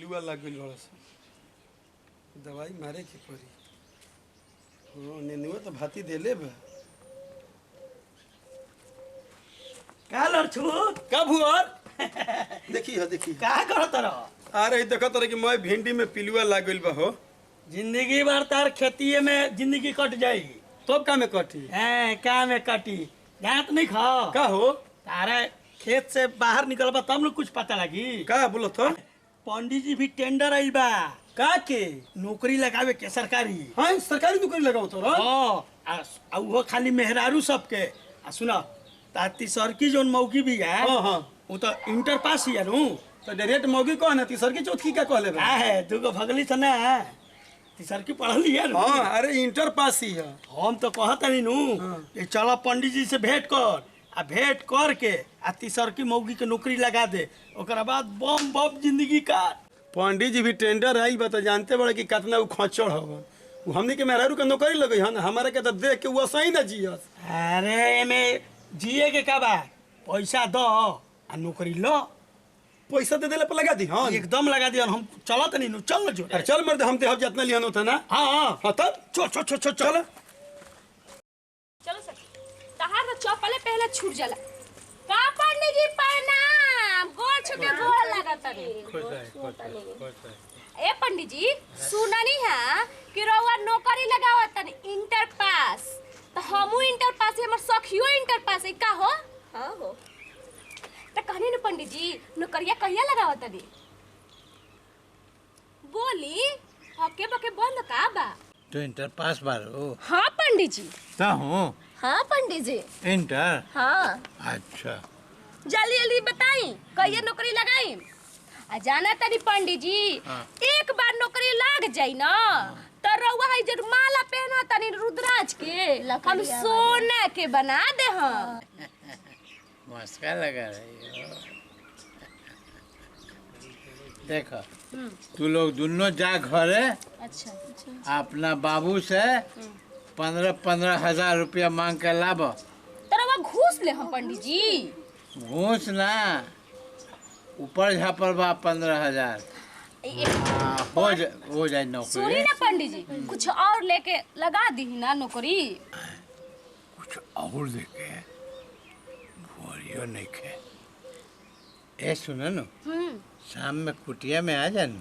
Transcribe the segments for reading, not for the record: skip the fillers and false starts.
पिलुआ लग गई बड़ा सा दवाई मारे के पड़ी। हाँ नेनुआ तो भाती देले बा। का लड़छू का भुअर देखी हो देखी का करत रह। अरे देखो तरह कि मैं भिंडी में पिलुआ लग गई बा हो। जिंदगी भर तार खेतीये में जिंदगी कट जाएगी। तब का में कटी हैं का में कटी जात नहीं खा का हो तारे खेत से बाहर निकलबा तब न कुछ पता लगी। का बोलो तो पंडित जी भी टेंडर आई बा का के नौकरी लगावे के सरकारी। हाँ सरकारी नौकरी लगाओ तो हाँ वो खाली मेहरारू सबके सुना ताती सरकी जोन मौकी भी है हाँ हाँ वो तो इंटर पास ही है नु तो डायरेक्ट मौगी कौन है तीसर की चौथी का कहले बा है दुगो भगली से ना तीसर की पढ़ लिया हाँ अरे इंटर पास ही है। हम तो कहता नहीं नु कि चलो पंडित जी से भेंट कर आ भेंट कर के आ तीसर की मौगी के नौकरी लगा दे ओकरा बाद बम बम जिंदगी काट। पंडित जी भी टेंडर आई बता जानते बड़े कि कितना वो खचड़ होगा वो हमने के मेहरारू के नौकरी लगे है ना हमारे के तो देख के वो सही ना जियस। अरे एमे जिए के का बा पैसा दो आ नौकरी लो पैसा दे देले पर लगा दी हाँ एकदम लगा दिया हम चलत नहीं नु चल जो अरे चल मर्द हम ते हम जितना लिया होता ना हाँ हाँ तब चल चल चल चल चल चलो सखी तहार तो चौपले पहले छूट जाला का पंडित जी प्रणाम गोड़ छुके गोड़ लागत रे। ए पंडित जी सुननी है कि रउआ नौकरी लगावत तनी इंटर पास तो हमहू इंटर पास हमर सखियो इंटर पास है का हो। हां हो त कहनी न पंडित जी नौकरिया कहिया लगावत तनी बोली हके बके बंद का बा। तो इंटर पास बारो हां पंडित जी ता हूँ हाँ पंडित जी इंटर हाँ अच्छा जल्दी जल्दी बताई कहिए नौकरी लगाई आ जाना तनी पंडित जी एक बार नौकरी लाग जाई ना तो रउआ है जो माला पहना तनी रुद्राज के हम सोना के बना दे हम। मस्का लगा रही हो देखो तू लोग दोनों जा घरे अच्छा अच्छा अपना बाबू से 15,000 रुपया मांग के लाब। तो रउआ घूस ले हम पंडित जी। घूस ना ऊपर झापर बा 15,000 हो जाए सुनी नौकरी। ना पंडित जी कुछ और लेके लगा दी ना नौकरी। कुछ और देखे भोरियो नहीं खे ए सुनो न शाम में कुटिया में आ जान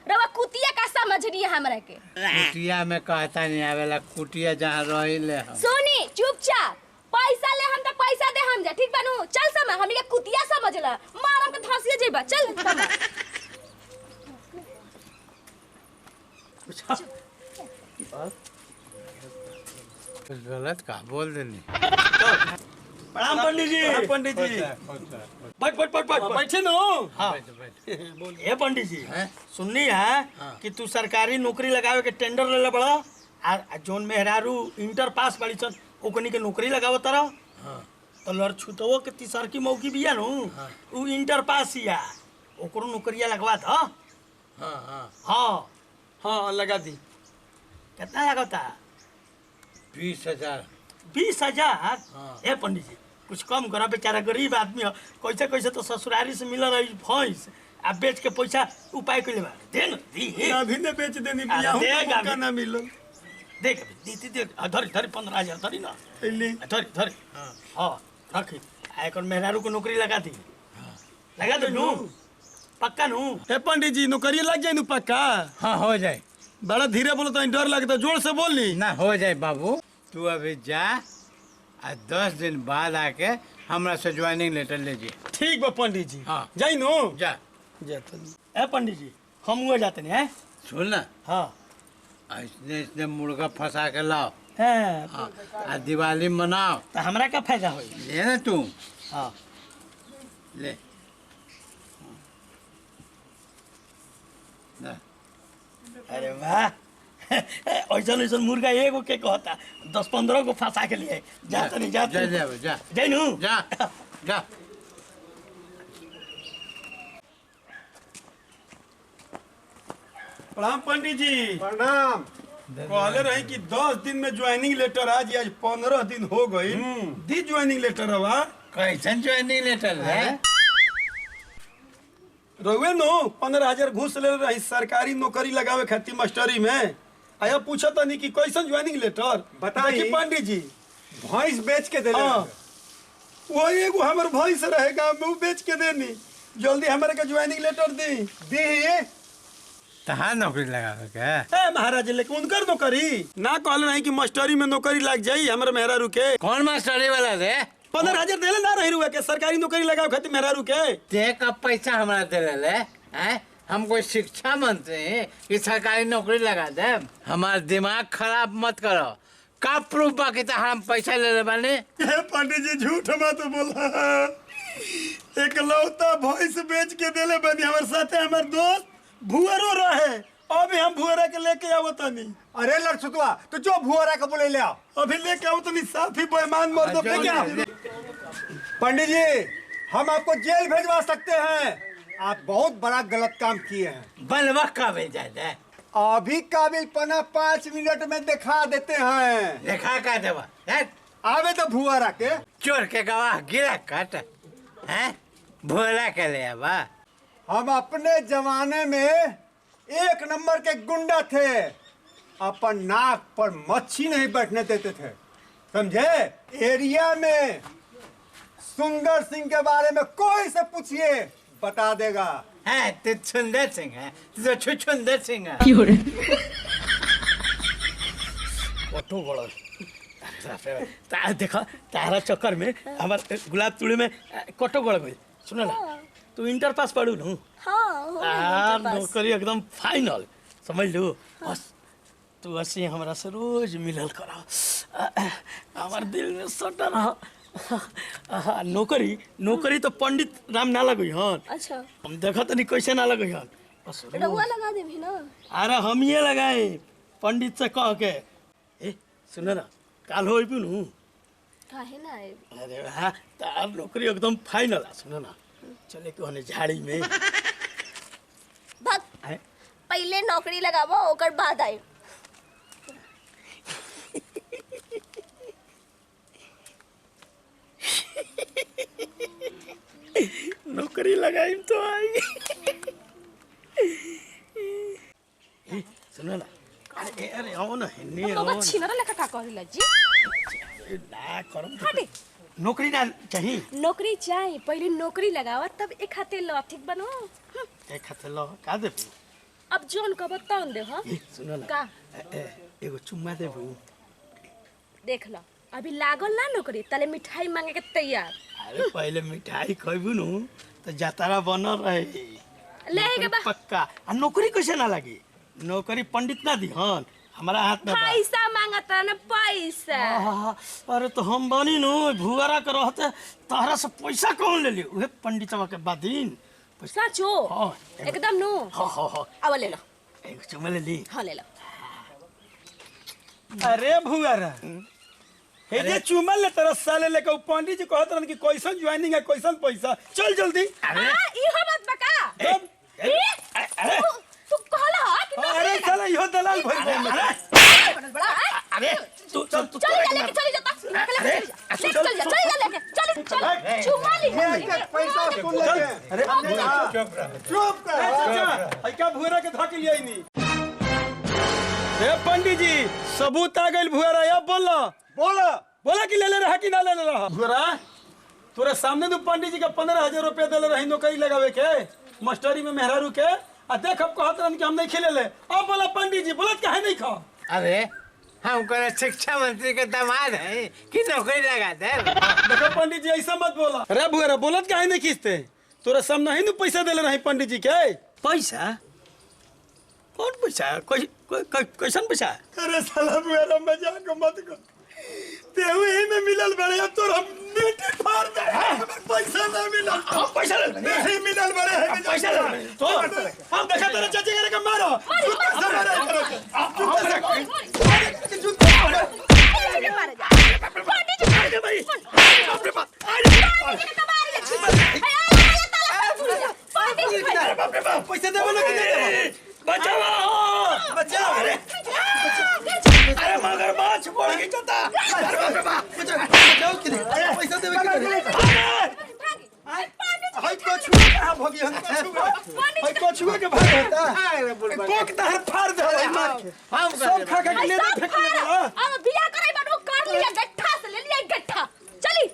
रउआ कुतिया का समझ रही है हमरा के। कुटिया में कहता नहीं आवेला कुटिया जहाँ रही ले हम सुनी चुपचाप पैसा ले हम तक पैसा दे हम जा ठीक बानू चल समय हम के कुतिया समझला मारम के धसिए जेबा चल कुछ गलत का बोल देनी। प्रणाम पंडित जी। पंडित जी बैठ बैठ बैठ बैठ बैठे नो हाँ ए पंडित जी सुननी है कि तू सरकारी नौकरी लगावे के टेंडर ले बड़ा आ जोन मेहरारू इंटर पास बाड़ी सन ओकनी के नौकरी लगावत तरह तो लड़छुतवो के तीसर की मौकी बिया नु उ इंटर पास हिया ओकरो नौकरिया लगवा द। हाँ हाँ हाँ लगा दी कितना लगता 20,000 20,000 ए पंडित जी कुछ कम करा बेचारा गरीब आदमी है कैसे कैसे तो ससुरारी से मिल रही भैंस आ बेच के पैसा उपाय कर ले दे न दी अभी ने बेच देनी आ, बिया देगा का भी। ना मिलो देख दी देख धरी धरी 15,000 धरी ना ले धरी धरी हाँ रखी एक मेहरारू को नौकरी लगा दी लगा दो नू पक्का नू। ए पंडित जी नौकरी लग जाए नु पक्का। हाँ हो जाए बड़ा धीरे बोलो तो डर लगता जोर से बोल ली ना हो जाए बाबू तू अभी जा आ 10 दिन बाद आके हमरा से ज्वाइनिंग लेटर ले जी। ठीक बा पंडित जी हाँ जाई नो जा ए पंडित जी हम हुए जाते नहीं है सुन ना हाँ इसने मुर्गा फंसा के लाओ हैं हाँ आ दिवाली मनाओ तो हमरा का फायदा होई। ले ना तू हाँ ले ना अरे वाह ऐसा ऐसा मुर्गा एगो के कहता 10-15 को फंसा के लिए जाता नहीं जाता जा जा जाई नू जा जा प्रणाम पंडित जी प्रणाम। कहले रही कि 10 दिन में ज्वाइनिंग लेटर आज 15 दिन हो गई दी ज्वाइनिंग लेटर हवा कैसन ज्वाइनिंग लेटर है रहुए नो 15,000 घूस ले रही सरकारी नौकरी लगावे खातिर मास्टरी में। आया पूछा तनी कि कैसन ज्वाइनिंग लेटर बताई। देखी पंडित जी। भैंस बेच के देले हाँ। रहे। वही एगो हमर भैंस रहेगा मैं बेच के देनी। जल्दी हमारे के ज्वाइनिंग लेटर दी। दी तहाँ नौकरी लगावे के ए महाराज लेकिन उनकर नौकरी ना कहल नहीं कि मास्टरी में नौकरी लग जाई हमारे मेहरारू के। कौन मास्टरी वाला रे? 15,000 देले ना रही रुआ के सरकारी नौकरी लगावे खातिर मेहरारू के। ते कब पैसा हमरा दे ले हैं? हम कोई शिक्षा मंत्री हैं कि सरकारी नौकरी लगा दे? हमारा दिमाग खराब मत करो। का प्रूफ बाकी तो हम पैसा ले ले बानी? पंडित जी झूठ मत बोला। एक लौता भैंस बेच के देले बनी हमारे साथे हमार दोस्त भुअरो रहे। अभी हम भुअरा के लेके आवो तनी। अरे लड़सुतवा तो जो भुआरा का बोले ले आओ। अभी लेके आओ तनी साफी बेईमान मर दो पे क्या। पंडित जी हम आपको जेल भेजवा सकते हैं। आप बहुत बड़ा गलत काम किए हैं। बनवा का भेज जाए अभी काबिल पना 5 मिनट में दिखा देते हैं। देखा का देवा आवे तो भुआरा के। चोर के गवाह गिरा काट हैं? भोला के ले आवा। हम अपने जमाने में 1 नंबर के गुंडा थे। अपन नाक पर मच्छी नहीं बैठने देते थे, समझे? एरिया में सुंदर सिंह के बारे में कोई से पूछिए बता देगा। है तू सुंदर सिंह है? तू तो छुछुंदर सिंह है। ऑटो बड़ा तार देखा तारा चक्कर में हमार गुलाब तुड़ी में कटो गड़ गई। सुन ना तू इंटर पास पढ़ू न। हाँ नौकरी एकदम फाइनल समझ लो। बस तू ऐसे हमरा से रोज मिलल करा। हमार दिल में सटा रहा। नौकरी तो पंडित राम ना लगई हन। अच्छा हम देखा तनी कैसे ना लगई हन। बस रहुआ लगा दे भी ना। अरे हम ये लगाए पंडित से कह के। ए सुन ना काल हो नु। काहे ना आए? अरे हाँ तार नौकरी एकदम फाइनल है। सुनो ना चले कहने झाड़ी में। भाग आए? पहले नौकरी लगावो ओकर बाद आए। नौकरी लगाई तो आई। ए, सुनो ना अरे आओ ना हिन्नी आओ बाबा छिनरा लेखा का कहला जी। ना करम हटे नौकरी ना चाहिए। नौकरी चाहिए पहले नौकरी लगावा तब एक हाथे लो ठीक बनो। एक खाते लो का दे। अब जोन का बताऊं दे। हाँ सुनो ना का एगो चुम्मा दे। देख लो अभी लागल ना नौकरी तले मिठाई मांगे के तैयार। अरे पहले मिठाई खइबू नु तो जातारा बनल रहे। ले के बा पक्का आ नौकरी कैसे ना लगी? नौकरी पंडित ना दी हन हमारा हाथ में बा। पैसा मांगता ना पैसा। अरे तो हम बनी नु भुआरा के रहते तहरा से पैसा कौन ले ली? उहे पंडितवा के बादीन पैसा। सचो हाँ, एकदम नो। हाँ अब ले लो। एक चुम्मा ले ली। हाँ ले लो। अरे भुआरा हे जे चुमा ले तरह साले लेके उ पंडित जी कहत रहन कि कैसन ज्वाइनिंग है कैसन पैसा। चल जल्दी। अरे इहो बात बका। जब अरे तू कहला कि अरे साला इहो दलाल भइल बा। बनल बड़ा है। अरे तू चल लेके चली जाता। चल लेके चल चुमा ली। ये पैसा सुन लेते हैं। अरे चुप कर। आई क्या भुआरा के धके लिया नी। ए पंडित जी सबूत आ गइल भुआरा। अब बोला बोला कि ले ले रहा कि ना ले ले रहा। भुआरा तोरे सामने तो पंडित जी का 15,000 रुपया देले रही नौकरी लगावे के मास्टरी में मेहरारू के। आ देख अब कहत रहन कि हम नहीं खेले ले। अब बोला पंडित जी बोलत काहे नहीं खा। अरे हम कोई शिक्षा मंत्री के दामाद है कि नौकरी लगा दे? देखो पंडित जी ऐसा मत बोला। अरे भुआरा बोलत काहे नहीं खींचते? तोरे सामने ही न पैसा देले रही पंडित जी के। पैसा कौन पैसा? कैसन पैसा? अरे साला भुआरा मजाक मत कर। तेहू ही में मिलल बड़े अब तोर हम मीठी फाड़ दे। पैसा ना मिलल। हम पैसा ले नहीं मिलल बड़े है पैसा ले तो हम देखा तेरे चाचा करे के मारो। जूता से मारो। अरे मार जा। पंडित जी अरे भाई बाप रे बाप। बाप रे बाप। पैसा दे बोलो कि दे। बचाओ बचाओ। अरे मगरमच्छ पड़ गई चोता। अरे बाप रे बाप बचाओ कि पैसा देवे कि पंडित हाय कछुआ कहाँ भगी हम कछुआ भाई कछुआ के भाग होता अरे बुढ़बा कोक दहर फाड़ दे भाई मार के हम सब खा खा के ले सब फेंक फाड़। ले अब बिया कराई बानो कर लिया गट्ठा से ले लिया गट्ठा चली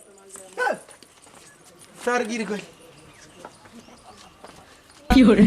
सर गिर गई Fiore.